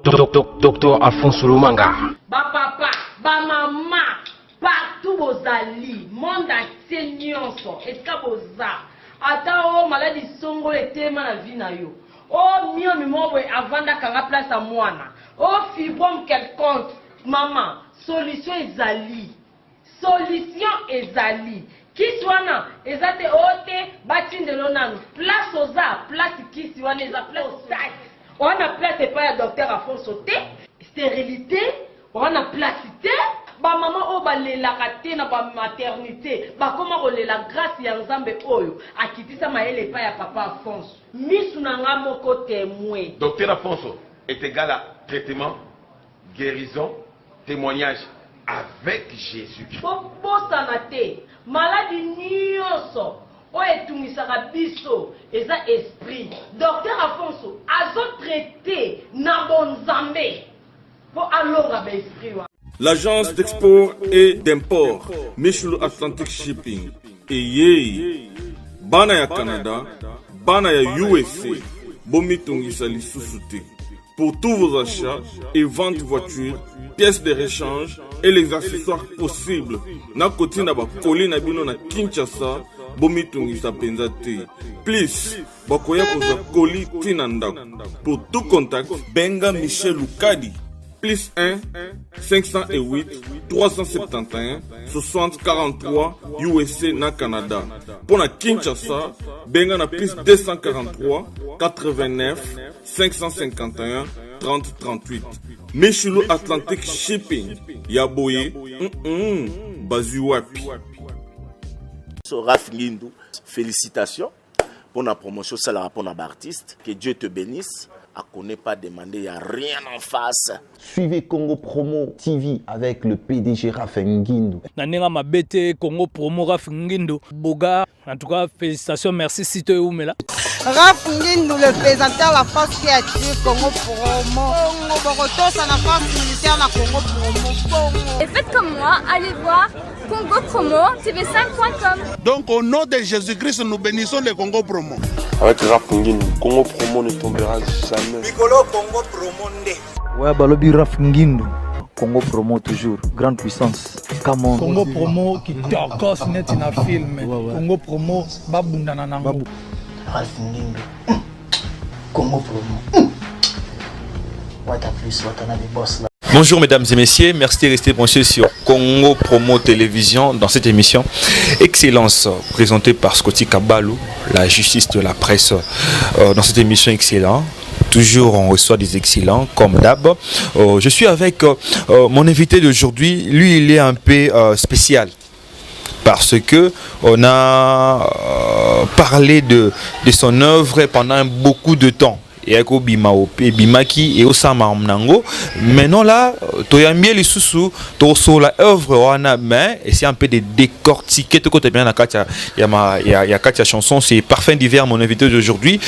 Docteur Alphonse Lumanga. Ba papa, ba maman, partout vos alliés, monde entier nyonso, est-ce que vos a? Ata o maladie songo le thème na vie na yo. Oh mio mi mo avant d'akanga place à mwana. Oh fibrome quelconque, maman, solution ezali. Solution ezali. Kisi wana ezate ote batindelo nanu. Place oza, place kisi wana eza place osai. On a place pas ya docteur Alphonse sauté, stérilité, on a place té. Ba maman o ba lela kate na ba maternité ba koma ko lela grâce ya nzambe oyo akitisa maele pa ya papa Alphonse misu na nga moko témoin. Docteur Alphonse est égal à traitement, guérison, témoignage avec Jésus. Bo sanate maladie nyonso o etumisaka biso eza esprit. Docteur Alphonse azo traité na bon nzambe po alonga ba esprit wa. L'agence d'export et d'import, Michulu Atlantic Shipping, et Bana ya Canada, Bana ya USA, Bomitungisa Lissusute. Pour tous vos achats et ventes de voitures, pièces de rechange et les accessoires possibles, na koti na ba koli na bino na Kinshasa, Bomitungisa Penzate. Please, bakoya koza koli tinanda. Pour tout contact, Benga Michel Lukadi. Plus 1 508 371 60 43 USA na Canada. Pour la Kinshasa, benga na plus 243 89 551 30 38. Michulu Atlantic Shipping. Yaboye, Bazuapi. Raph Ngindou, félicitations pour la promotion, c'est la pour l'artiste. Que Dieu te bénisse. À connaît pas demander, il n'y a rien en face. Suivez Congo Promo TV avec le PDG Raph Ngindou. Nanenga mabete Congo Promo Raph Ngindou. Boga, en tout cas, félicitations, merci si tu es où, mais là. Raph Ngindou, le présentateur de la force créative Congo Promo. Congo Boroto, c'est la force militaire de Congo Promo. Et faites comme moi, allez voir Congo Promo, tv5.com. Donc au nom de Jésus-Christ, nous bénissons le Congo Promo. Avec Raph Ngindou, Congo Promo ne tombera jamais. Nicolo Congo Promo ndé. Ouais, Balobi Raph Ngindou. Congo Promo toujours, grande puissance. Come on. Congo Promo qui torcos net in a film. Congo Promo, babunda nanango. Raph Ngindou. Congo Promo. What a plus, what a des boss là. Bonjour mesdames et messieurs, merci de rester branchés sur Congo Promo Télévision dans cette émission Excellence présentée par Scotty Kabalou, la justice de la presse. Dans cette émission Excellent, toujours on reçoit des excellents comme d'hab. Je suis avec mon invité d'aujourd'hui, lui il est un peu spécial parce que on a parlé de son œuvre pendant beaucoup de temps. Et avec Bimaki et Osama Mnango. Maintenant là, Toyambie les sous sur la œuvre wana mais et c'est un peu de décortiquer tout côté bien la Katia. Il y a Katia chanson, c'est Parfum d'hiver mon invité d'aujourd'hui.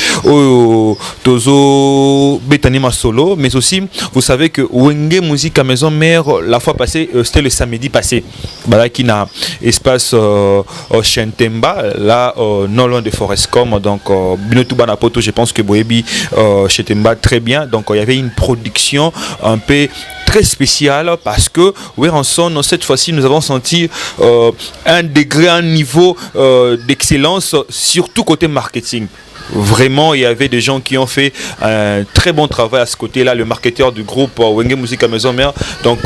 Tozo Betanima solo, mais aussi vous savez que Wenge Musique à Maison Mère la fois passée c'était le samedi passé. Voilà qui n'a espace Chentemba là non loin de Forescom donc Binotuba Napoto je pense que Boebi chez Temba très bien, donc il y avait une production un peu très spéciale parce que Weranson cette fois-ci nous avons senti un degré, un niveau d'excellence surtout côté marketing. Vraiment, il y avait des gens qui ont fait un très bon travail à ce côté-là, le marketeur du groupe Wenge Musique à Maison Mère. Donc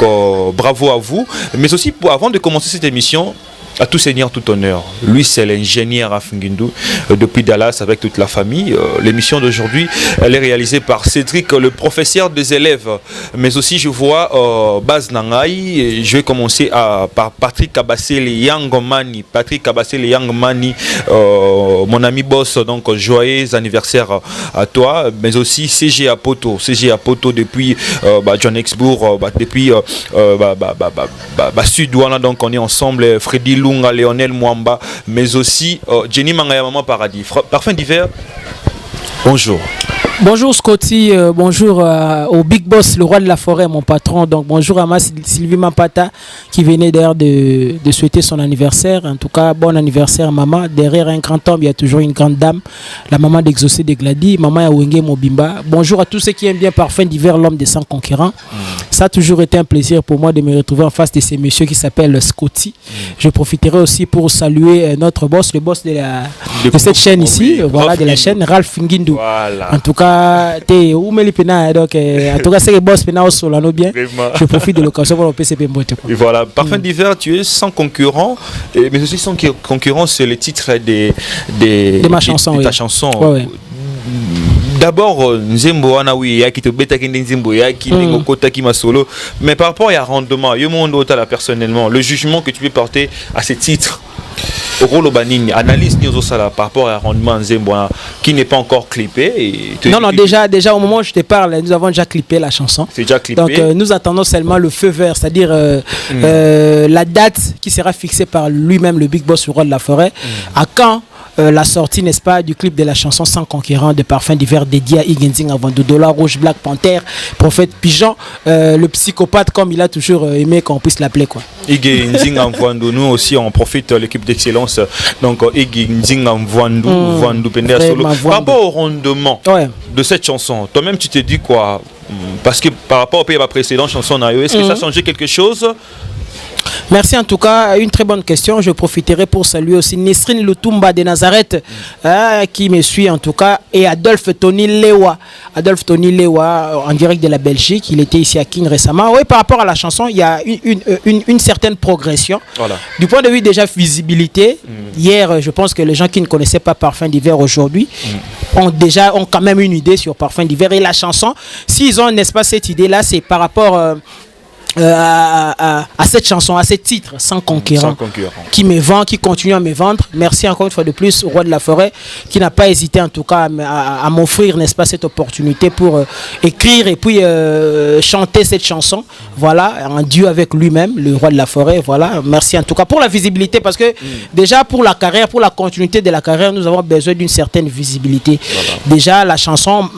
bravo à vous. Mais aussi avant de commencer cette émission, à tout seigneur, tout honneur. Lui, c'est l'ingénieur Raph Ngindou depuis Dallas avec toute la famille. L'émission d'aujourd'hui, elle est réalisée par Cédric, le professeur des élèves. Mais aussi, je vois Baz Nangaï. Je vais commencer par Patrick Kabassé, les Young Mani. Patrick Kabassé, les Young Mani, mon ami boss. Donc, joyeux anniversaire à toi. Mais aussi CG Apoto. CG Apoto depuis Johannesburg, depuis Sud-Ouana. Donc, on est ensemble. Freddy Lunga, Léonel Mwamba, mais aussi Jenny Mangaya Maman Paradis. Parfum d'hiver, bonjour. Bonjour Scotty, bonjour au Big Boss, le roi de la forêt, mon patron. Donc bonjour à ma Sylvie Mapata qui venait d'ailleurs de souhaiter son anniversaire. En tout cas, bon anniversaire maman. Derrière un grand homme, il y a toujours une grande dame, la maman d'Exaucé de Glady, maman Yawenge Mobimba. Bonjour à tous ceux qui aiment bien Parfum d'hiver, l'homme des 100 concurrents. Ça a toujours été un plaisir pour moi de me retrouver en face de ces messieurs qui s'appellent Scotty. Je profiterai aussi pour saluer notre boss, le boss de cette chaîne ici, voilà, de la chaîne, Ralph Ngindu. Voilà. En tout cas, donc, en tout cas, c'est le boss au Solano bien. Je profite de l'occasion pour le PCP Mbote. Et voilà, Parfum d'hiver, tu es sans concurrent, mais aussi sans concurrent, c'est le titre de ma chanson. De ta chanson. Ouais. D'abord, Nzembo wana oui, ya ki te beta ki Nzembo ya ki ngokota ki ma solo, mais par rapport à rendement, yo mon là personnellement, le jugement que tu peux porter à ces titres. Au rôle au banini, analyse par rapport à rendement Nzembo qui n'est pas encore clippé. Non, déjà au moment où je te parle, nous avons déjà clippé la chanson. C'est déjà clippé. Donc nous attendons seulement le feu vert, c'est-à-dire la date qui sera fixée par lui-même, le Big Boss, le roi de la forêt. À quand la sortie, n'est-ce pas, du clip de la chanson Sans concurrent de Parfum d'hiver dédié à Igenzing avant de $, Rouge, Black Panther, Prophète Pigeon, le psychopathe comme il a toujours aimé qu'on puisse l'appeler, quoi. Igenzing avant de nous aussi, on profite l'équipe d'excellence. Donc Igenzing avant de Pender Solo. Par rapport au rendement de cette chanson, toi-même tu te dis quoi? Parce que par rapport à la précédente chanson, est-ce que ça a changé quelque chose? Merci en tout cas, une très bonne question. Je profiterai pour saluer aussi Nesrine Lutumba de Nazareth qui me suit en tout cas, et Adolphe Tony Lewa. Adolphe Tony Lewa en direct de la Belgique, il était ici à King récemment. Oui, par rapport à la chanson, il y a une certaine progression. Voilà. Du point de vue déjà visibilité, hier je pense que les gens qui ne connaissaient pas Parfum d'hiver aujourd'hui ont quand même une idée sur Parfum d'hiver et la chanson. S'ils ont, n'est-ce pas, cette idée-là, c'est par rapport à cette chanson, à ce titre Sans concurrent, qui me vend, qui continue à me vendre. Merci encore une fois de plus au roi de la forêt qui n'a pas hésité en tout cas à m'offrir, n'est-ce pas, cette opportunité pour écrire et puis chanter cette chanson, voilà, en duo avec lui-même, le roi de la forêt. Voilà, merci en tout cas pour la visibilité, parce que déjà pour la carrière, pour la continuité de la carrière, nous avons besoin d'une certaine visibilité. Voilà. Déjà la chanson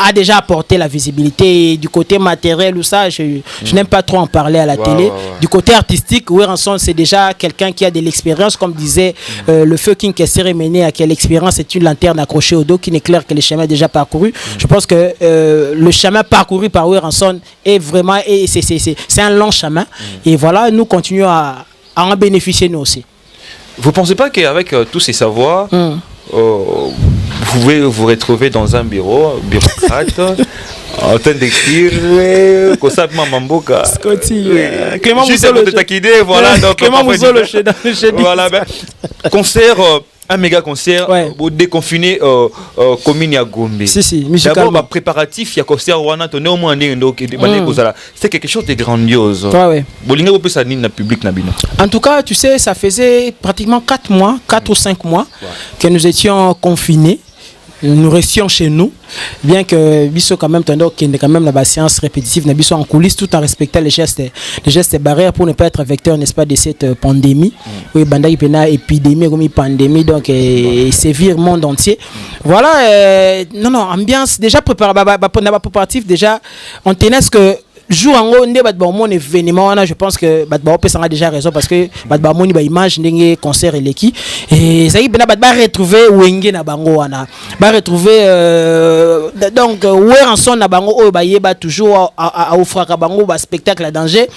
a déjà apporté la visibilité, et du côté matériel ou ça, je n'aime pas trop en parler à la télé. Du côté artistique, Weranson, c'est déjà quelqu'un qui a de l'expérience, comme disait le feu King Kessere Mené, à quelle expérience est une lanterne accrochée au dos qui n'éclaire que le chemin déjà parcouru. Je pense que le chemin parcouru par Weranson est vraiment, c'est un long chemin, et voilà, nous continuons à en bénéficier nous aussi. Vous pensez pas qu'avec tous ces savoirs, vous pouvez vous retrouver dans un bureaucrate en train d'écrire Kosatma Mamboka Scotty, Clément Mouzolo de taquider, voilà, donc Clément Mouzolo chez voilà, concert, un méga concert déconfiné commune à Gombe. D'abord ma préparatif, il y a concert Wana toné au moins c'est quelque chose de grandiose. En tout cas, tu sais, ça faisait pratiquement 4 ou 5 mois que nous étions confinés. Nous restions chez nous, bien que Bisso quand même la séance répétitive, Bisso en coulisses, tout en respectant les gestes barrières pour ne pas être vecteur, n'est-ce pas, de cette pandémie. Oui, Bandai Pena épidémie comme une pandémie, donc sévir le monde entier. Voilà, ambiance déjà préparatif, déjà on tenait ce que jour en haut mon événement, je pense que a déjà raison, parce que mon image n'est concert et l'équipe et ça y est retrouver Wenge na bango wana retrouver donc Weranson na bango toujours à offrir à bango spectacle à danger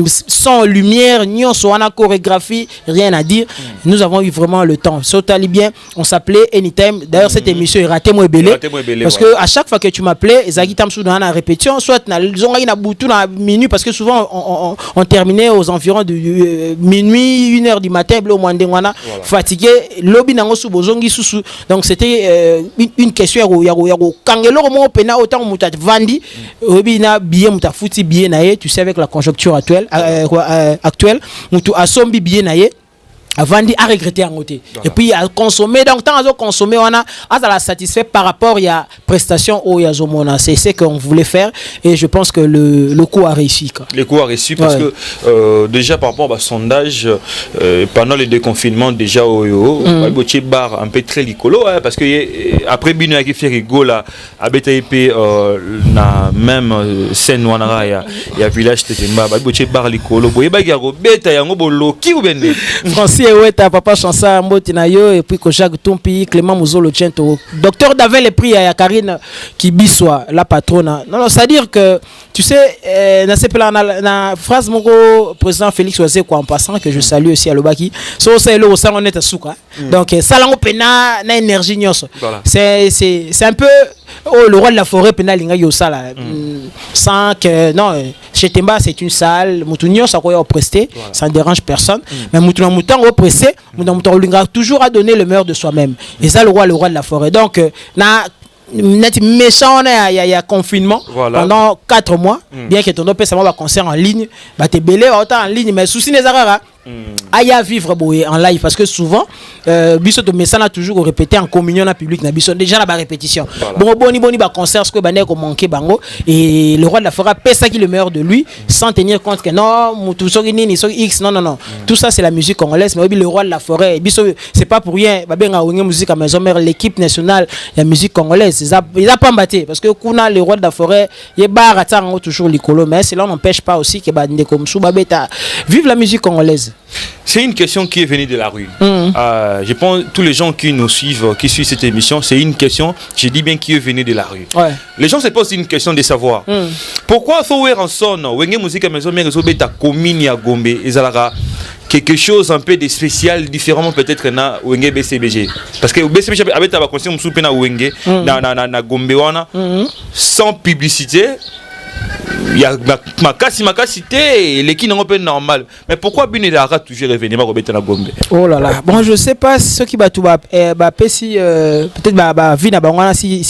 sans lumière ni wana chorégraphie, rien à dire. Nous avons eu vraiment le temps, sauter bien, on s'appelait Anytime. D'ailleurs cette émission est ratée moi belé parce que à chaque fois que tu m'appelais Zaki Tamsou dans la répétition, soit na minuit, parce que souvent on terminait aux environs de minuit, 1h du matin, fatigué, lobby nango subozongi susu. Donc c'était une question autant muta vandi obina bien muta futi bien naé, tu sais, avec la conjoncture actuelle mutu asombi bien naé. avant de regretter en côté et puis à consommer donc tant à consommer on a la satisfait par rapport il y a prestation au Yazomona c'est ce qu'on voulait faire et je pense que le coup a réussi quoi. Le coup a réussi parce que déjà par rapport à sondage pendant le déconfinement déjà au bar un peu très licolo parce que après bino qui fait rigolo là à BTP na même scène wanara ya village Tetemba bar licolo boye bagaro beta yango bolo ki ubende Francis Eweta papa chansa Mbotina yo et puis Kojak Tumpi Clément Mouzolo Tiento docteur Davel les prix à Karine qui biswa la patronne non c'est à dire que tu sais na phrase mon président Félix Oazé quoi en passant que je salue aussi à Lobaki so c'est le ça on est à souka donc ça là on pena na énergie nyos c'est un peu le roi de la forêt pena linga yo ça là sans que non chez Temba c'est une salle mutunyo ça quoi presté ça ne dérange personne mais mouton au pressé mouton linga toujours à donner le meilleur de soi-même et ça le roi de la forêt donc na net méchant il y a confinement pendant 4 mois bien que ton opé ça va concert en ligne bah t'es belé autant en ligne mais souci les arara à vivre en live parce que souvent biso to mesana toujours répéter en communion en public na biso déjà la répétition bon boni ba concert ce que bané ko manquer bango et le roi de la forêt paie ça qui le meilleur de lui sans tenir compte que non tout ça ni so x non tout ça c'est la musique congolaise mais le roi de la forêt biso c'est pas pour rien ba benga wenge musique à maison mère l'équipe nationale la musique congolaise ils a pas mbatté parce que kuna le roi de la forêt il barra toujours licolo mais cela n'empêche pas aussi que ba ndeko msu babeta vive la musique congolaise. C'est une question qui est venue de la rue. Je pense tous les gens qui nous suivent, qui suivent cette émission, c'est une question, je dis bien qui est venue de la rue. Les gens se posent une question de savoir. Pourquoi Sower en son, Wenge Musique à Maison Mère Zobeta Komini à Gombe, Ezalaga, quelque chose un peu de spécial, différemment peut-être na Wenge BCBG. Parce que BCBG avait ta conscience soupé na Wenge, na Gombe wana, sans publicité. Il y a ma cité les qui n'ont pas normal mais pourquoi Binedara toujours revenir à Robert na Gombe oh là là bon je sais pas ce qui va tout si peut-être bah vie na bangwana si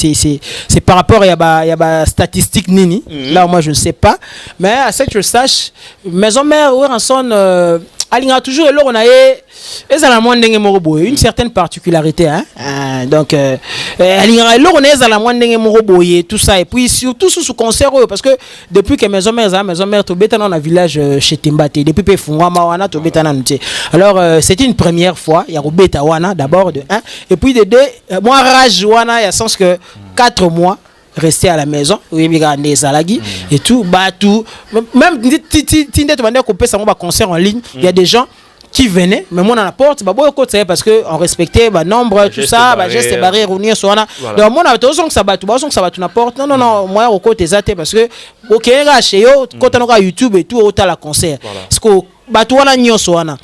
c'est par rapport il y a statistique nini là moi je ne sais pas mais à ce que je sache maison mère Ranson alinga toujours et là on a une certaine particularité donc alinga là on est à la moindre tout ça et puis surtout sous concert parce que depuis que maison mère to beta dans un village chez Timbate depuis pe fungwa mawana to beta na nti alors c'était une première fois il y a beta wana d'abord de 1 et puis de 2 moi rage wana il y a sens que 4 mois rester à la maison oui regarder salagi et tout bah tout même tinde to bande couper ça mon concert en ligne il y a des gens qui venaient mais moi dans la porte bah boy côté parce que on respectait bah nombre tout ça bah geste barrière revenir sur là donc moi na to ça va tout na porte non moi au côté zaté parce que OK là chez yo côté na YouTube et tout au la concert parce que bah toi na nyoso wana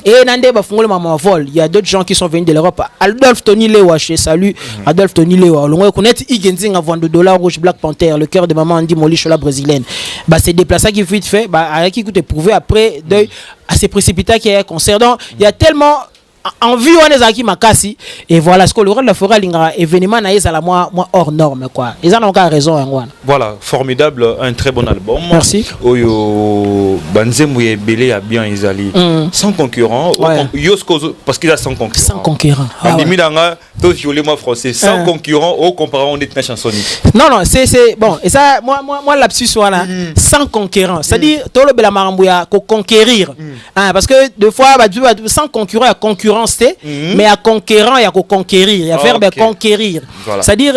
et nande ba fungole mama vol il y a d'autres gens qui sont venus de l'Europe Adolphe Tony Lewa chez salut Adolphe Tony Lewa on connaît Igenzinga vendre $, rouge Black Panther le cœur de maman Andy Molicho la brésilienne bah c'est déplacé qui vite fait bah avec qui coûte prouvé après deuil à ces précipitats qui est concert donc il y a tellement envie on est qui makasi et voilà ce que le roi de la forêt lingara événement na yesa la moi hors norme quoi ils en ont raison hein, voilà formidable un très bon album merci oyo banzemouye belé a bien isali sans concurrent yosko parce qu'il a sans concurrent bandimi danga to violer moi français sans concurrent au comparant on est chansonnier non c'est bon et ça moi lapsus voilà sans concurrent c'est-à-dire to le bela marambouya ko conquérir parce que deux fois sans concurrent à concurrence mais à conquérant il y a conquérir il y a faire conquérir c'est-à-dire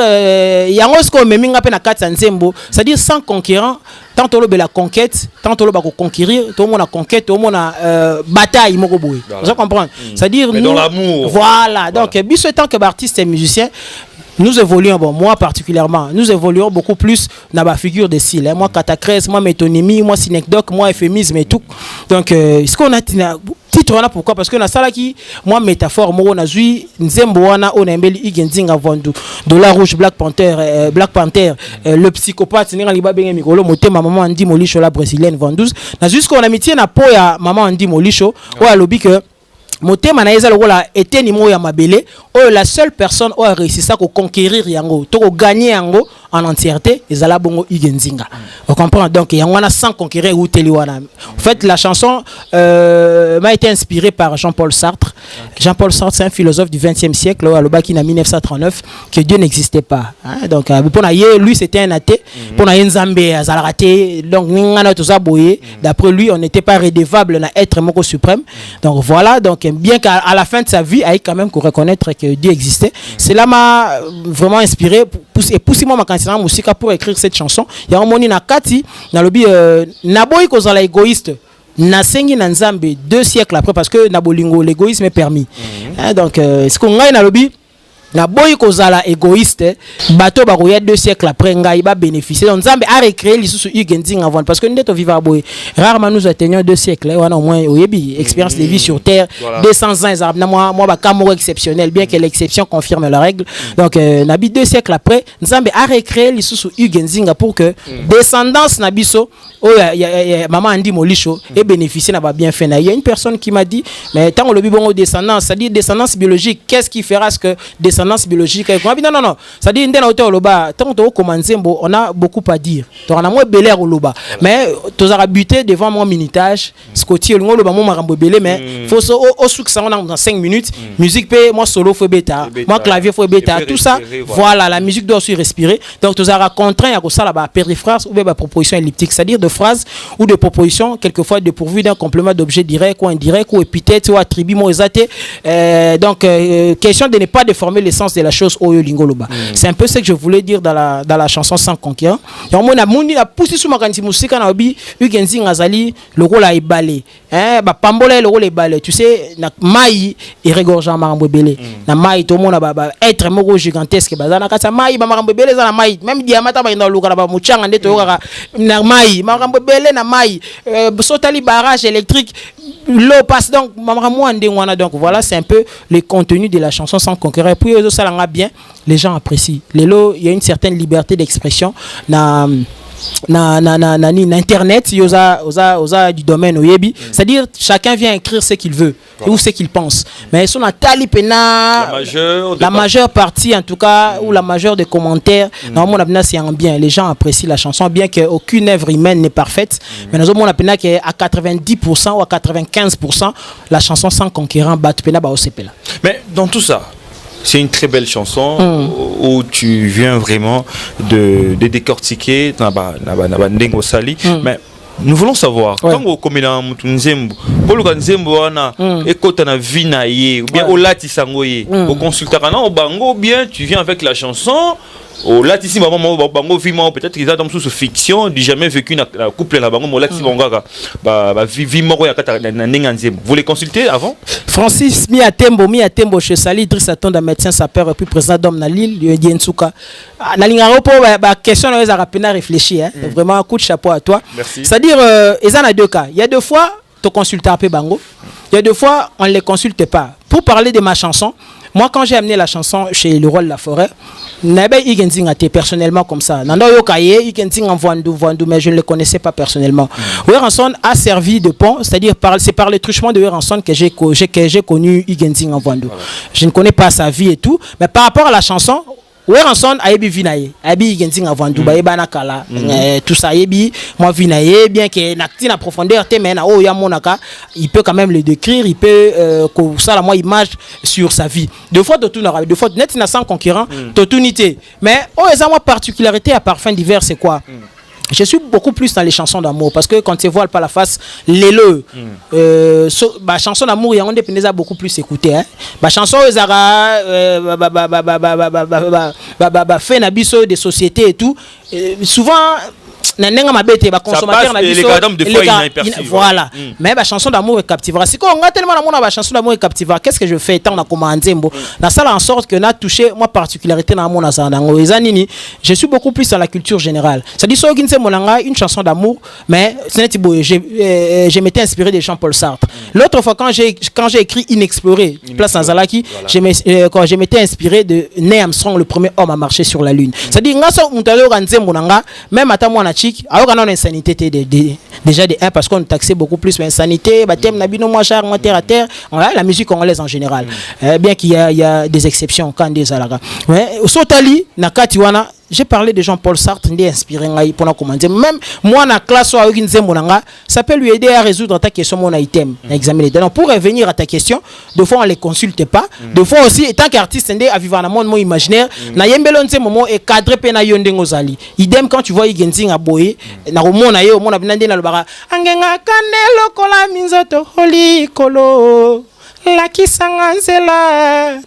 il y a un score même ngapé na 4 nzembo c'est-à-dire sans conquérant tantôt le la conquête tantôt le ba conquérir tout le monde a conquête tout le monde a bataille moko boy vous comprenez c'est-à-dire nous dans l'amour voilà donc biso tant que artiste et musicien nous évoluons bon moi particulièrement nous évoluons beaucoup plus dans la figure de style moi catacrèse moi métonymie moi synecdoque moi euphémisme et tout donc ce qu'on a titre là pourquoi parce que na sala qui moi métaphore moi on a zui nzembo wana on embeli igenzinga vandu $, rouge Black Panther le psychopathe ninga liba benga mikolo motema maman Andy Molicho la brésilienne vendeuse na jusqu'on a mitié na po ya maman Andy Molicho o alobi que motema na yeza lokola eteni mo ya mabele o la seule personne o a réussi ça ko conquérir yango to ko gagner yango en entièreté ezala bongo Igenzinga. On comprend donc il y a sans conquérir ou teliwana. En fait la chanson m'a été inspirée par Jean-Paul Sartre. Jean-Paul Sartre c'est un philosophe du 20e siècle à l'Obaki en 1939 que Dieu n'existait pas. Donc pour lui c'était un athée, pour Nzambe azalaraté donc ngana toza boye. D'après lui on n'était pas redevable na être moko suprême. Donc voilà, donc bien qu'à la fin de sa vie il quand même qu'on reconnaître que Dieu existait. Cela m'a vraiment inspiré et poussé moi ma candidature en musique pour écrire cette chanson. Il y a un moni na kati na lobi na boy ko zala égoïste na sengi na Nzambe 2 siècles après parce que na bolingo l'égoïsme est permis. Donc ce qu'on a na lobi na boy kozala égoïste bateau baroya 2 siècles après ngai ba bénéficier donc Nzambe a recréé l'issue Igenzinga avant parce que nous devons vivre à boy rarement nous atteignons 2 siècles on a au moins oyebi expérience de vie sur terre 200 ans moi ba camoro exceptionnel bien que l'exception confirme la règle donc nabi 2 siècles après Nzambe a recréé l'issue Igenzinga pour que descendance na biso maman Andi Molisho et bénéficier na ba bien fait na il y a une personne qui m'a dit mais tant on le bon descendance ça dit descendance biologique qu'est-ce qui fera ce que descendance biologique non ça dit ndena auteur loba tant to commencer on a beaucoup à dire donc on a moins belé loba mais tous a buté devant mon minutage scotty le loba mon marambo belé mais faut au succès on a dans 5 minutes musique pe moi solo faut bêta moi clavier faut bêta tout ça voilà la musique doit aussi respirer donc tous a contraint à ça là-bas périphrase ou bien proposition elliptique c'est-à-dire de phrases ou de propositions quelquefois dépourvues d'un complément d'objet direct ou indirect ou épithète ou attribut mo exaté donc question de ne pas déformer l'essence de la chose Oyo Lingoloba. C'est un peu ce que je voulais dire dans la chanson Sans conquérant. Donc on a moni la poussé sous ma canti musique na obi Ugenzi ngazali le rôle a ébalé. Ba pambola le rôle ébalé. Tu sais na mai et regorgeant marambo belé. Na mai tout monde ba être moko gigantesque ba na kata mai ba marambo belé za na mai même diamata ba ina luka ba muchanga ndeto yoka na mai marambo belé na mai sotali barrage électrique l'eau passe donc marambo ande wana donc voilà c'est un peu le contenu de la chanson Sans conquérant. Puis ça l'a bien, les gens apprécient. Lélo, il y a une certaine liberté d'expression na internet, osa du domaine oyebi, c'est-à-dire chacun vient écrire ce qu'il veut ou ce qu'il pense. Mais son atali pena la majeure partie en tout cas ou la majeure des commentaires, normalement c'est en bien, les gens apprécient la chanson bien qu'aucune œuvre humaine n'est parfaite, mais nous avons pena qu'à 90% ou à 95% la chanson Sans conquérant bat pena ba osepela. Mais dans tout ça c'est une très belle chanson où tu viens vraiment de décortiquer Ndengo Sali. Mais nous voulons savoir, quand vous commémorez Mutunzembo, pour le Nzembo, écoute na vinaye, ou bien au latisangoye, au consultant, au bango, ou bien tu viens avec la chanson. Oh là ici maman bango vivement peut-être qu'ils ont dans sous fiction du jamais vécu na couple là bango là ici bangaka ba vivement ya kata na ndenganzembo. Vous les consultez avant? Francis Miatembo chez Sali Idriss Atonda médecin sapeur et puis président d'homme na Lille Dieu Nsuka na lingaro po ba question les a rapidement réfléchi hein. Vraiment coup de chapeau à toi. C'est-à-dire ils en a 2 cas. Il y a 2 fois tu consultes un peu bango. Il y a 2 fois on les consulte pas. Pour parler de ma chanson, moi quand j'ai amené la chanson chez Le Roi de la Forêt, n'avais Igenzinga personnellement comme ça. Nando yokaye Igenzinga Vandu mais je ne le connaissais pas personnellement. Weranson a servi de pont, c'est-à-dire c'est par le truchement de Weranson que j'ai connu Igenzinga Vandu. Je ne connais pas sa vie et tout, mais par rapport à la chanson Weranson ayebi vinaye ayebi Igenzinga Vandu ba yeba nakala tout ça ayebi moi vinaye bien que nakti na profondeur te mais na o ya monaka il peut quand même le décrire il peut ça la moi image sur sa vie deux fois net na Sans conquérant totunité mais moi particularité à parfum divers c'est quoi? Je suis beaucoup plus dans les chansons d'amour parce que quand tu voiles pas la face l'élo chanson d'amour il y a on dépendait beaucoup plus écouté hein chanson ezara fait na biso des sociétés et tout souvent nanenga mabete ba consommateur na biso voilà mais ba chanson d'amour est captivera c'est quoi on a tellement d'amour ba chanson d'amour est captivera qu'est-ce que je fais tant na commandé na ça en sorte que na touché moi particularité na mon azandango ezanini je suis beaucoup plus dans la culture générale ça dit so ginse monanga une chanson d'amour mais je m'étais inspiré de Jean-Paul Sartre l'autre fois quand j'ai écrit Inexploré place Nazalaki quand je m'étais inspiré de Neil Armstrong le premier homme à marcher sur la lune ça dit nga so mutalo ganzembo nanga même ata moi alors qu'on a une insanité déjà de 1 parce qu'on taxait beaucoup plus l'insanité baptême nabino moi cher moi terre à terre la musique congolaise en général bien qu'il y a des exceptions quand des alaga mais sotali nakati wana j'ai parlé de Jean-Paul Sartre, il est inspiré pour commenter. Même moi, dans la classe, ça peut lui aider à résoudre ta question, mon item, examiner. Donc, pour revenir à ta question, des fois, on ne les consulte pas. Des fois aussi, étant qu'artiste, on à vivre dans un monde imaginaire, na yembelon ce moment est cadré pena yonde ngozali. Idem quand tu vois Igenzing à Boye, na romo na yo, mon abinande na lobara. Angenga kanelo kola minzoto holi kolo. La kisanganzela.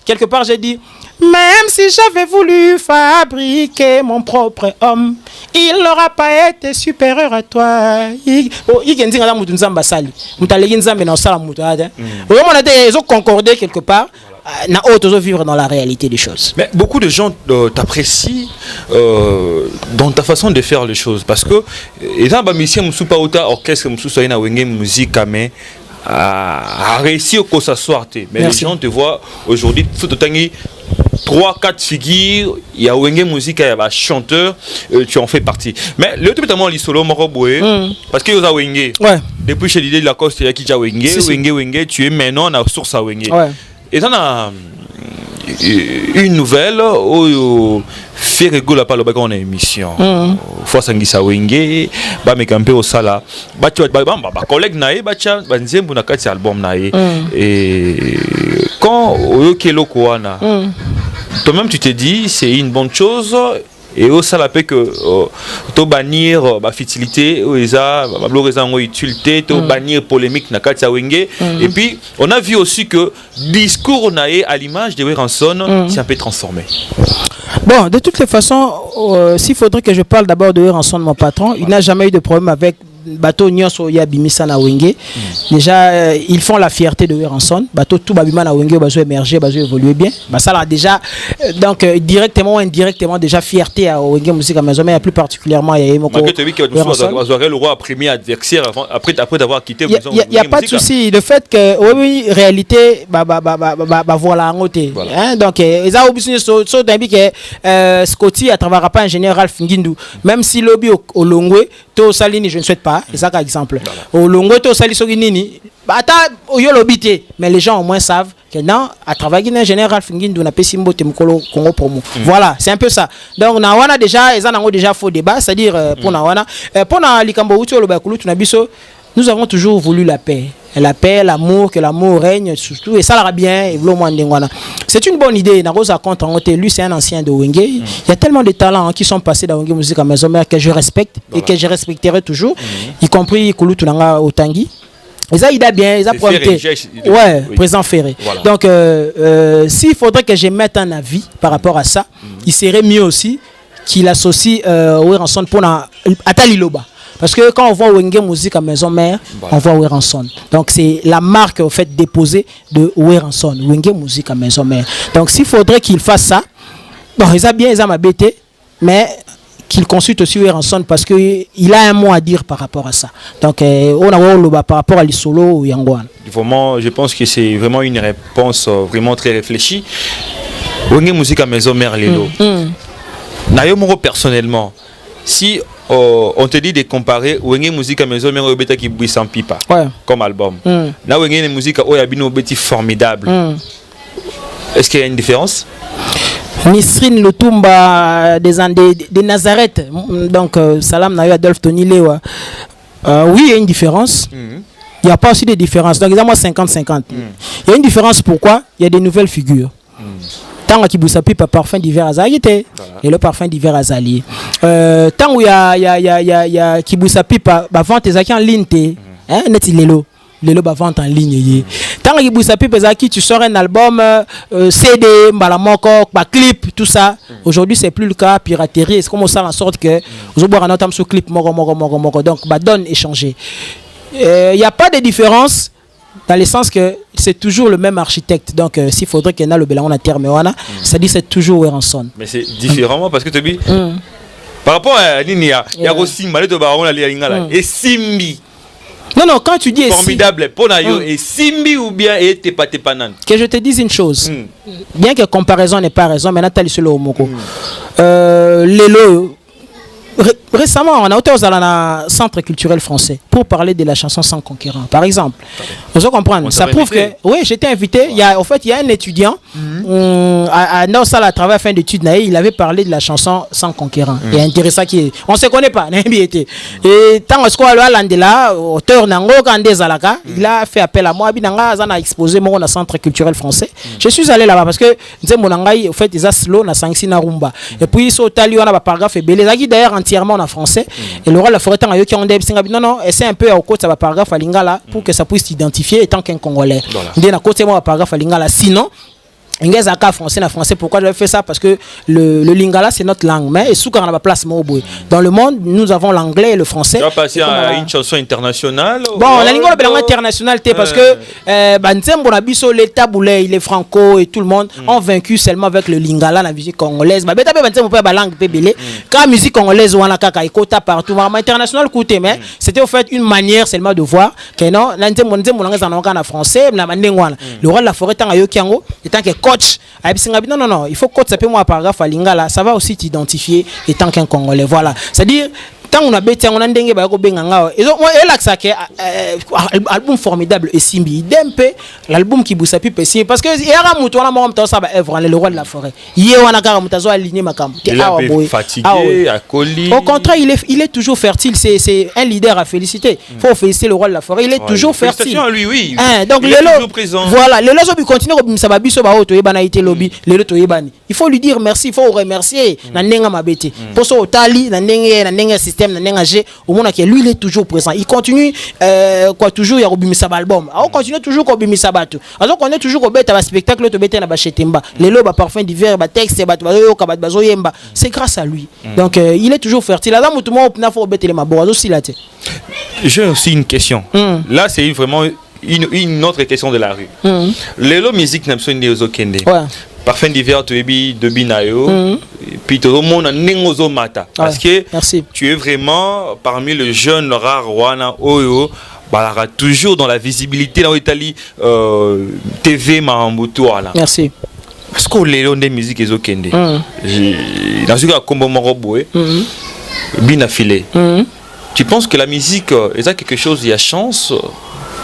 Quelque part, j'ai dit. Même si j'avais voulu fabriquer mon propre homme, il n'aura pas été supérieur à toi. Ils ont concordé quelque part. Vivre dans la réalité des choses. Mais beaucoup de gens t'apprécient dans ta façon de faire les choses. Parce que, étant musicien, orchestre, musique, a réussi au s'asseoir. Mais les gens te voient aujourd'hui, 3-4 figures, il y a Wenge Musique, il y a chanteur, tu en fais partie. Mais le tout notamment l'isolo Moroboué, parce que vous avez Wenge. Depuis chez l'idée de la Coste, il y a qui a Wenge, tu es maintenant à la source à Wenge. Et dans une nouvelle où fait rigoler par le bac en émission. Fois sangisa Wenge, ba me camper au sala. Ba tu ba collègue nae ba tia ba nzembo na kati album nae. Et quand oyokelo koana. Toi-même tu te dis c'est une bonne chose et au ça la paix que to bannir ba futilité ou eza ba bloreza ngo utilité to bannir polémique na katia Wenge et puis on a vu aussi que discours nae à l'image de Weranson c'est un peu transformé. Bon, de toutes les façons, s'il faudrait que je parle d'abord de Weranson, mon patron, il n'a jamais eu de problème avec bateau Nyonso Yabimisa na Wenge. Déjà, ils font la fierté de Weranson. Bateau tout Babima na Wenge, bateau émerger, bateau évoluer bien. Bah ça là déjà, donc directement ou indirectement déjà fierté à Wenge Musique à Maison, mais plus particulièrement il y a Emoko. Le roi premier adversaire après d'avoir quitté. Il y a pas de souci. Le fait que oui réalité, voilà en côté. Donc ils ont obligé de dire que Scotty à travers pas ingénieur Ralph Ngindou, même si lobby au Longwe, to Salini je ne souhaite pas. C'est ça par exemple. Au Longo to Sali Soginini, mais les gens au moins savent que non, à travers un ingénieur Ralph Ngindou na pesimbo temkolo Congo promo. Voilà, c'est un peu ça. Donc na wana déjà ils ont déjà faux débat, c'est-à-dire pour na wana pour na likambo uti lo bakulu tunabiso, nous avons toujours voulu la paix. La paix, l'amour, que l'amour règne surtout et ça l'ira bien. C'est une bonne idée. Narosa contre lui, c'est un ancien de Wenge. Il y a tellement de talents qui sont passés dans Wenge Musique à Maison Mère que je respecte et que je respecterai toujours, y compris Koulou Tunanga Otangi. Et ça, il a bien, il a prompté. Ouais, président Ferré. Voilà. Donc, s'il faudrait que je mette un avis par rapport à ça, il serait mieux aussi qu'il associe Weranson pour Ataliloba. Parce que quand on voit Wenge Musique à Maison Mère, on voit Weranson. Donc c'est la marque au fait déposée de Weranson, Wenge Musique à Maison Mère. Donc s'il faudrait qu'il fasse ça, bon, ils ont bien, ils ont m'abêté, mais qu'il consulte aussi Weranson parce qu'il a un mot à dire par rapport à ça. Donc on a par rapport à l'Isolo ou Yangouane. Vraiment, je pense que c'est vraiment une réponse vraiment très réfléchie. Wenge Musique à Maison Mère, Lelo. Nayo personnellement, si on te dit de comparer Wenge Musique à Maison Mère Obeta qui bouille sans pipa comme album. Là Wenge Musique à Oyabino Obeti formidable. Est-ce qu'il y a une différence? Nisrine Lutumba des Nazareth. Donc Salam Nayo Adolphe Tony Lewa. Oui, il y a une différence. Il n'y a pas aussi de différence. Donc, ils ont 50-50. Il y a une différence pourquoi? Il y a des nouvelles figures. Tant qu'il y a parfum d'hiver à Zali, et le parfum d'hiver à Zali. Tant où il y a Kibusapi, vente en ligne, net Lelo vente en ligne. Tant que Kibusapi, tu sors un album, CD, Mbalamoko, clip, tout ça. Aujourd'hui, c'est plus le cas, piraterie. C'est comme ça en sorte que vous avez un autre clip, donc, donne échanger. Il n'y a pas de différence. Dans le sens que c'est toujours le même architecte. Donc, s'il faudrait qu'il y ait le bilan en terme, ça dit c'est toujours Weranson. Mais c'est différemment parce que tu dis, par rapport à Linia, il y a aussi Malé de Baron et Simbi. Non, quand tu dis formidable, Ponayo et Simbi ou bien et Tepatepanan. Que je te dise une chose, bien que comparaison n'est pas raison, mais Nathalie Solo Omoko. Lelo, récemment, on a été dans un centre culturel français pour parler de la chanson Sans Conquérant, par exemple. Vous comprenez? Ça prouve que, oui, j'étais invité. Il y a un étudiant à Nassau à travers fin d'études, il avait parlé de la chanson Sans Conquérant. Il est intéressant on ne se connaît pas, et tant que là, auteur Nango Kandezalaka, il a fait appel à moi. Il a exposé mon centre culturel français. Je suis allé là-bas parce que en fait, ils ont slow na sangsi na rumba. Et puis ils sont allés on a paragraphe et belé. D'ailleurs entièrement en français. Et le roi la forêt tant qui ont des non, essaie un peu au côté ça paragraphe à lingala pour que ça puisse t'identifier étant qu'un Congolais. Il y a un côté moi paragraphe à lingala. Sinon français, pourquoi j'avais fait ça? Parce que le lingala c'est notre langue, mais sous quand on a place dans le monde, nous avons l'anglais et le français. Tu vas passer à une chanson internationale? Bon, la langue internationale, parce que l'État boulé, il est franco et tout le monde ont vaincu seulement avec le lingala, la musique congolaise. Quand la musique congolaise ou en a partout, international coûté, mais c'était au fait une manière seulement de voir que non, en français, le roi de la forêt étant que coach, non, il faut coach ça peut moi paragraphe à lingala, ça va aussi t'identifier étant qu'un Congolais. Voilà, c'est-à-dire tant on a bêté on a ndenge ba ko benganga et donc moi là que ça album formidable et Simbi idempe l'album qui boussa plus pessimiste parce que yara mutu wana mo mta ça ba œuvre le roi de la forêt yé wana kara mutazo aligner makam il est fatigué à colis. Au contraire il est toujours fertile, c'est un leader à féliciter. Faut féliciter le roi de la forêt, il est toujours fertile. Lui oui. Donc il est toujours présent. Voilà, le lozo bi continue ko bimisa ba biso ba oto yebana ité lobby le to yebani. Il faut lui dire merci, il faut remercier na ndenga mabete. Pour so otali na ndenga système au monde qui lui il est toujours présent, il continue toujours ya robimisa album on continue toujours ko bimisa bato alors qu'on est toujours au beta spectacle to beta na ba chetemba lelo ba parfum d'hiver ba texte ba yoka ba zoyemba, c'est grâce à lui. Donc il est toujours fertile là mutu mo na fo beta le mabo aussi là. J'ai aussi une question. Là c'est vraiment une autre question de la rue. Lelo musique n'a besoin de Kende. Parfum d'hiver tu es de binayo puis tout le monde n'engozo mata parce que tu es vraiment parmi les jeunes rares wana oyo balara toujours dans la visibilité dans l'Italie TV Mahambutu wala. Merci. Parce que les longs des musiques ils okende dans ce cas comme Moroboé bina filé. Tu penses que la musique est ça quelque chose il y a chance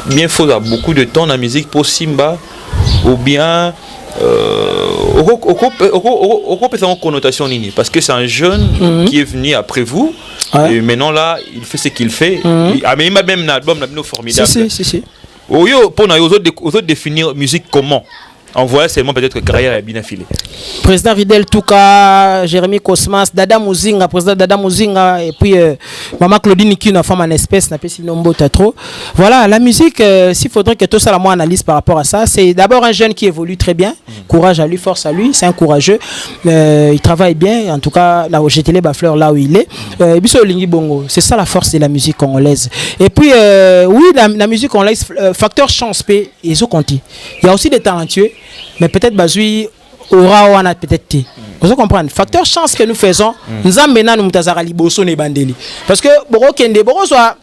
bien faut beaucoup de temps la musique pour Simba ou bien au connotation nini parce que c'est un jeune qui est venu après vous et maintenant là il fait ce qu'il fait mais il m'a même un album formidable si. Pour nous autres définir musique comment on voit seulement peut-être carrière est bien affilée. Président Ridel Touka, Jérémy Cosmas, Dada Muzinga, président Dada Muzinga, et puis Maman Claudine qui est une femme en espèce, n'a pas si nombreux trop. Voilà, la musique, s'il faudrait que tout ça la moi analyse par rapport à ça, c'est d'abord un jeune qui évolue très bien, courage à lui, force à lui, c'est un courageux, il travaille bien, en tout cas, là où j'étais les fleurs là où il est. Biso Lingi Bongo, c'est ça la force de la musique congolaise. Et puis, oui, la musique congolaise, facteur chance, ils ont compté. Il y a aussi des talentueux. Mais peut-être Bazui aura ou peut-être vous comprenez facteur chance que nous faisons nous amenons nous mutazara liboso ne bandeli parce que boro kende boro soit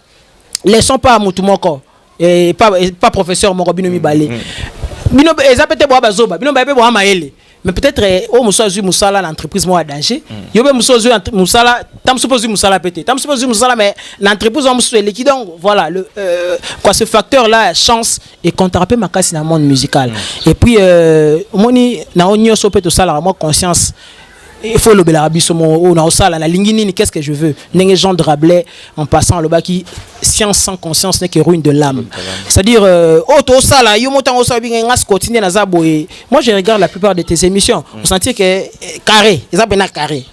laissons pas mutumoko et pas professeur moko bino mi balé bino eza peut-être boa bazoba bino ba pe boa maele mais peut-être au musazu musala l'entreprise moi danger yobe musazu musala tam supposé musala pété tam supposé musala mais l'entreprise on musu qui donc voilà le quoi ce facteur là chance et contrapé makasi dans le monde musical et puis moni na onyo so peut sala moi conscience il faut le belabiso on a au sala na lingini qu'est-ce que je veux n'engé Jean de Rabelais en passant le bas qui science sans conscience n'est que ruine de l'âme. C'est-à-dire auto sala yo montant au sala bien ngas quotidien na zaboé. Moi je regarde la plupart de tes émissions vous sentez que carré ça pena carré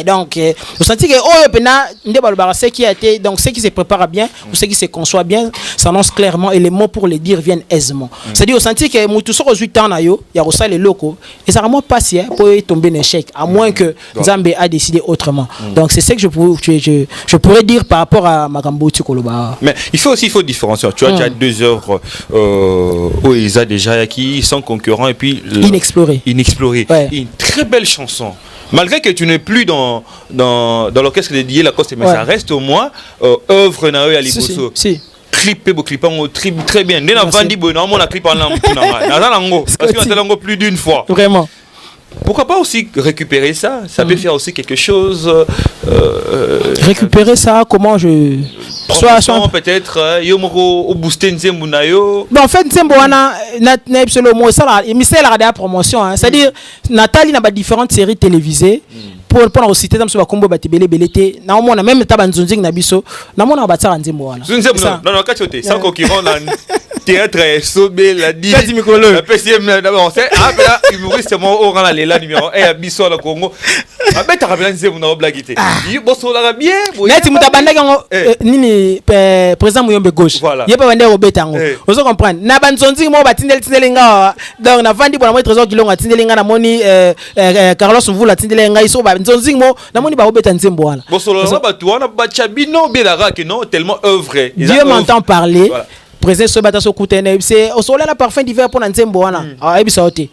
donc vous sentez que oh pena ndeba le barase qui a été donc ceux qui se préparent bien ou ceux qui se conçoivent bien s'annonce clairement et les mots pour les dire viennent aisément. C'est-à-dire vous sentez que mutu so 8 ans na yo ya rosala les locaux et ça vraiment pas si pour tomber en échec à moins que Nzambe a décidé autrement. Donc c'est ce que je pourrais dire par rapport à Makambo Tikoloba. Mais il faut différencier. Tu as déjà 2 heures où ils ont déjà acquis sans concurrent et puis inexploré. Ouais. Une très belle chanson. Malgré que tu n'es plus dans l'orchestre de Dié Lacoste, mais ça reste au moins œuvre Naoya Liboso. Si. Clip très bien. Dès la Vandi Bono, on a clip en langue. Parce qu'on a langue plus d'une fois. Vraiment. pourquoi pas aussi récupérer ça? Ça peut faire aussi quelque chose. Récupérer ça, comment je. Soit peut-être, au booster Nzembo na yo. En fait, Nzembo wana na absolument ça là, mais c'est la promotion, c'est-à-dire Nathalie n'a pas différentes séries télévisées. Pour citer dans ce combo batibele belete na on a même tabanzunzing na biso na mona batsa Nzembo wana. Non quand tu sans concurrent là théâtre sobé la dit la PCM d'abord c'est là humoriste moi au rang là numéro 1 à biso la Congo. Abet rabela Nzembo na blaguité. Yi bosso la bien. Neti mutabanda ngo nini président Muyombe gauche. Yeba bande robeta ngo. Ozo comprendre. Na banzunzing mo batindeli nga donc na vandi pour moi trésor kilonga atindeli nga na moni Carlos Mvula atindeli nga iso nzonzing mo na moni ba obeta Nzembo wana. Bosolo na batu wana bachabino belaka que non tellement œuvre. Dieu m'entend parler. Président Sobata Sokutene c'est au soleil la parfum d'hiver pour Nzembo wana. Ah ebisa oté.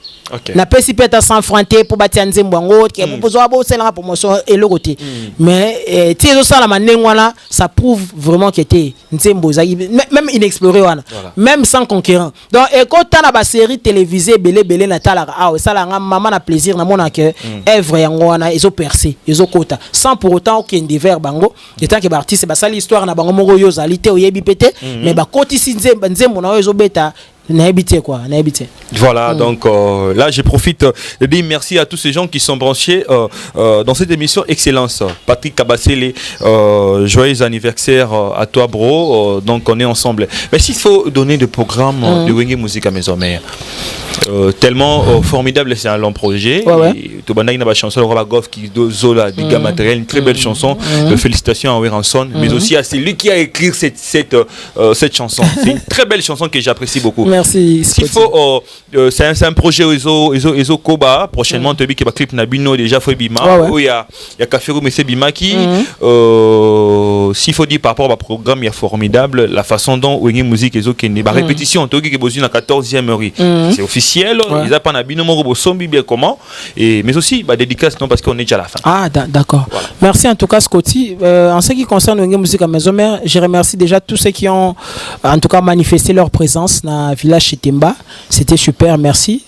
Na pesi peta sans franté pour batia Nzembo ngo qui pour besoin bo c'est la promotion et le côté. Mais tiens ça la maneng wana ça prouve vraiment que était Nzembo même inexploré wana. Même sans concurrent. Donc et quand tu as la série télévisée belé natala ah ça la maman na plaisir na mona que œuvre yango wana ils ont percé, ils ont quota sans pour autant aucun divers bango étant que artiste ba ça l'histoire na bango moko yo zalité oyebi pété mais ba koti si Nzembo na yo beta Voilà, donc là je profite de dire merci à tous ces gens qui sont branchés dans cette émission Excellence. Patrick Kabassele, joyeux anniversaire à toi bro, donc on est ensemble. Mais s'il faut donner des programmes de Wenge Musique à Maison Mère, tellement formidable, c'est un long projet. Tu as une chanson Roba Goff qui Zola, du gars matériel, une très belle chanson. Félicitations à Weranson, mais aussi à celui qui a écrit cette chanson. C'est une très belle chanson que j'apprécie beaucoup. Merci. S'il faut, c'est un projet Ezo Koba. Prochainement, tu as vu qu'il y a clip Nabino déjà fait Bima. Il y a Kaferou Messé Bima qui. S'il faut dire par rapport au programme, il y a formidable la façon dont Wenge Musique Ezo Kende. Répétition, tu as vu qu'il y a 14e heure. C'est officiel. Ils n'ont pas Nabino Moro Sombi bien comment. Mais aussi, dédicace non parce qu'on est déjà à la fin. Ah, d'accord. Voilà. Merci en tout cas, Scotty. En ce qui concerne Wenge Musique à Maison Mère, je remercie déjà tous ceux qui ont en tout cas manifesté leur présence dans village Chitemba, c'était super, merci.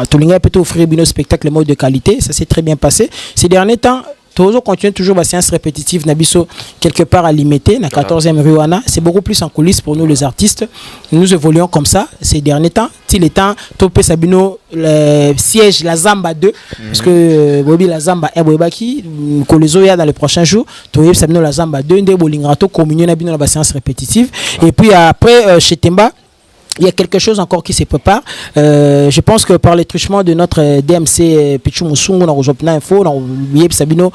Toulinga peut offrir un spectacle mode de qualité, ça s'est très bien passé. Ces derniers temps, toujours continue toujours ma séance répétitive Nabiso quelque part à limiter na 14e rue Wana, c'est beaucoup plus en coulisses pour nous les artistes. Nous évoluons comme ça ces derniers temps. S'il est temps Topé Sabino le siège la Zamba 2 parce que Bobby la Zamba et Bobaki Kolezoya dans les prochains jours, Topé Sabino la Zamba 2 ndé bolingrato communion na bino la séance répétitive et puis après chez Temba il y a quelque chose encore qui se prépare. Je pense que par les truchements de notre DMC Pichou Moussoungu, on a info, on a Sabino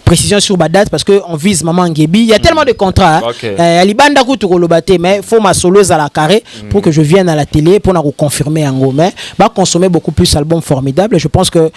précision sur ma date parce qu'on vise Maman Ngebi. Il y a tellement de contrats. Alibanda Koutourolobate, mais il faut ma soleuse à la carré pour que je vienne à la télé pour nous confirmer en gros. Mais va consommer beaucoup plus d'albums formidables. Je pense que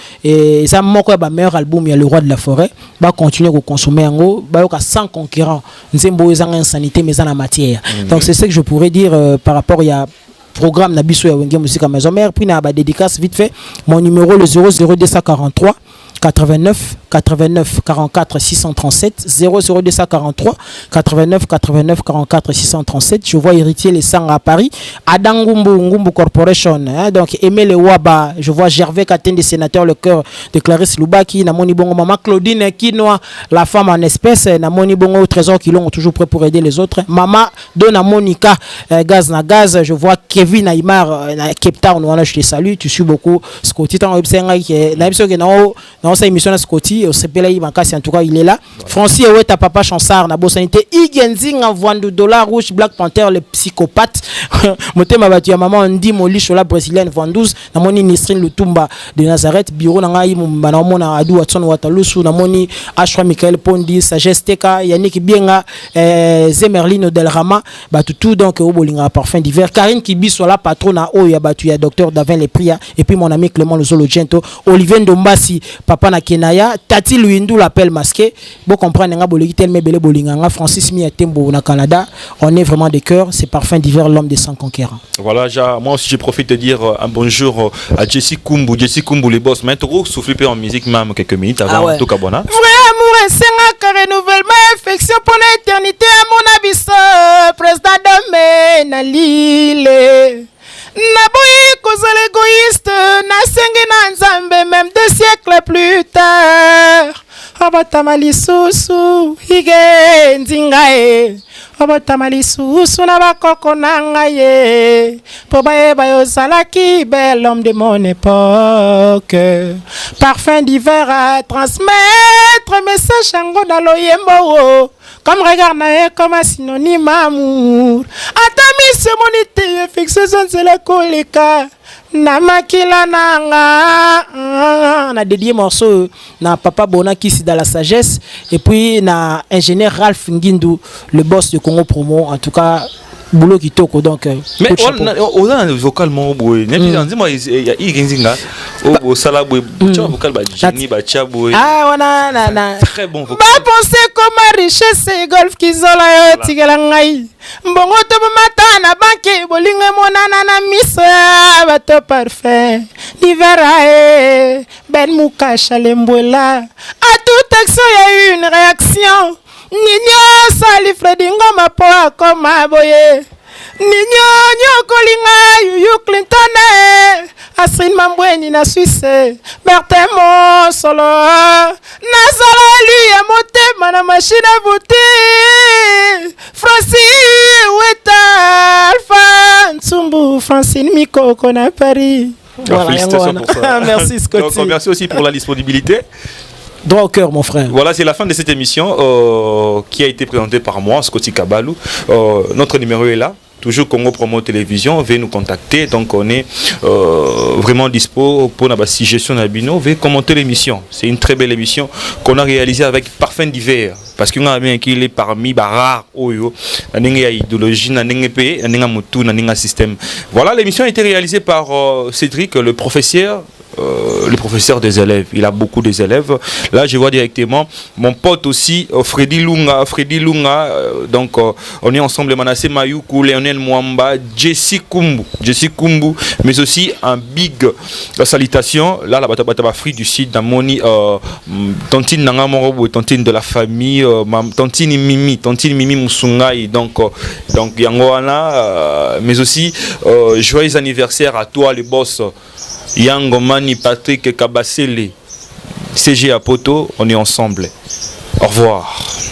ça mon meilleur album, il y a Le Roi de la Forêt. Va continuer à consommer en gros. Va sans concurrent. Nzembo est en insanité mais en la matière. Donc c'est ce que je pourrais dire par rapport à programme Nabiso ya Wenge Musique à Maison Mère, puis na ba dédicace vite fait mon numéro le 00243 89 89 44 637 00243 89 89 44 637. Je vois héritier les sangs à Paris Adam Ngumbu Corporation donc Aimé le Waba, je vois Gervais Katende sénateur le cœur de Clarisse Loubaki, Namoni Bongo maman Claudine Kinoa la femme en espèce, Namoni Bongo au trésor qui l'ont toujours prêt pour aider les autres, maman Dona Monica gaz na gaz, je vois Kevin Aymar na Cape Town, je te salue, tu suis beaucoup Scotty tan obsenga qui na biso que dans cette émission Scotty au CPLA en tout cas il est là. Francis Oweta papa Chansard na bosanité Igenzing en vendu dollar rouge Black Panther le psychopathe motema batu ya maman Ndi Molisho la brésilienne vendeuse na moni Nisrine Lutumba de Nazareth bureau na ngai mbana mona Adu Watson Watalusu na moni Ashra Michael Pondi Sagesse Teka Yannick Bienga Zemerlino Del Rama batu tout donc au bolinga parfum d'hiver Karine Kibiso la patrona o ya batu ya docteur Davin les Pria et puis mon ami Clément Lozolo Gento Olivier Ndombasi papa na Kenaya Tati Luindu l'appel masqué bon comprendre nga boliki tel mebele bolinga nga Francis Miatembo na Canada on est vraiment des cœurs c'est parfum d'hiver l'homme des 100 conquérants. Voilà moi aussi je profite de dire un bonjour à Jessie Kumbu les boss maintenant souffle peu en musique même quelques minutes avant tout cabona. Vrai amour et c'est un renouvellement affection pour l'éternité à mon avis président de Menalile Naboyi kozala égoïste na sengi na nzambe même 2 siècles obotama lisusu ige nzinga ye obotama lisusu na bakoko na ngai ye po bayeba yo ozalaki bel homme de mon époque. Parfum d'hiver à transmettre message yango na loyembo comme regard na ye comme un synonyme amour atami se monite fixe son c'est la koleka na makila nanga na dédié morceau na Papa Bona qui dans la sagesse et puis na ingénieur Ralph Ngindu le boss de Congo Promo en tout cas boulot qui toko donc mais on a un vocal mon boy dis-moi il y a Iginzinga au salabou vocal ba Jenny ba Chabou na très bon vocal ba penser comme richesse et golf qui zola yo tigela ngai mbongo to mata na banke bolinga monana na miso ba to parfait l'hiver ben mukasha lembwela à toute action il y a eu une réaction Ninyo sali Fredi ngoma poa koma boye Ninyo nyokolinga Yuyu Clinton Asrin Mambweni na Suisse Bertemo solo Nazala lui ya motema na machine à voter Francis Weta Alpha Ntsumbu Francine Mikoko na Paris. Voilà, félicitations pour ça. Merci Scotty. Donc, merci aussi pour la disponibilité. Droit au cœur, mon frère. Voilà, c'est la fin de cette émission qui a été présentée par moi, Scotty Kabalou. Notre numéro est là. Toujours Congo Promo Télévision, veuillez nous contacter. Donc on est vraiment dispo pour la suggestion d'Abino. Veuillez commenter l'émission. C'est une très belle émission qu'on a réalisée avec Parfum d'hiver. Parce qu'on a bien qu'il est parmi rares oyo, n'enga idéologie, n'enga pays, n'enga mutu, n'enga système. Voilà, l'émission a été réalisée par Cédric, le professeur des élèves. Il a beaucoup des élèves. Là, je vois directement mon pote aussi, Freddy Lunga. Donc, on est ensemble, Manassé Mayoukou, Léonel Mwamba, Jessie Kumbu, mais aussi un big salutation. Là, la Bataba-Afrique du sud, d'Amoni, Tantine Nangamorobo, Tantine de la famille, Tantine Mimi Moussungai. Donc Yangoana, mais aussi joyeux anniversaire à toi, les boss. Yangomani, Patrick Kabasele, CG Apoto, on est ensemble. Au revoir.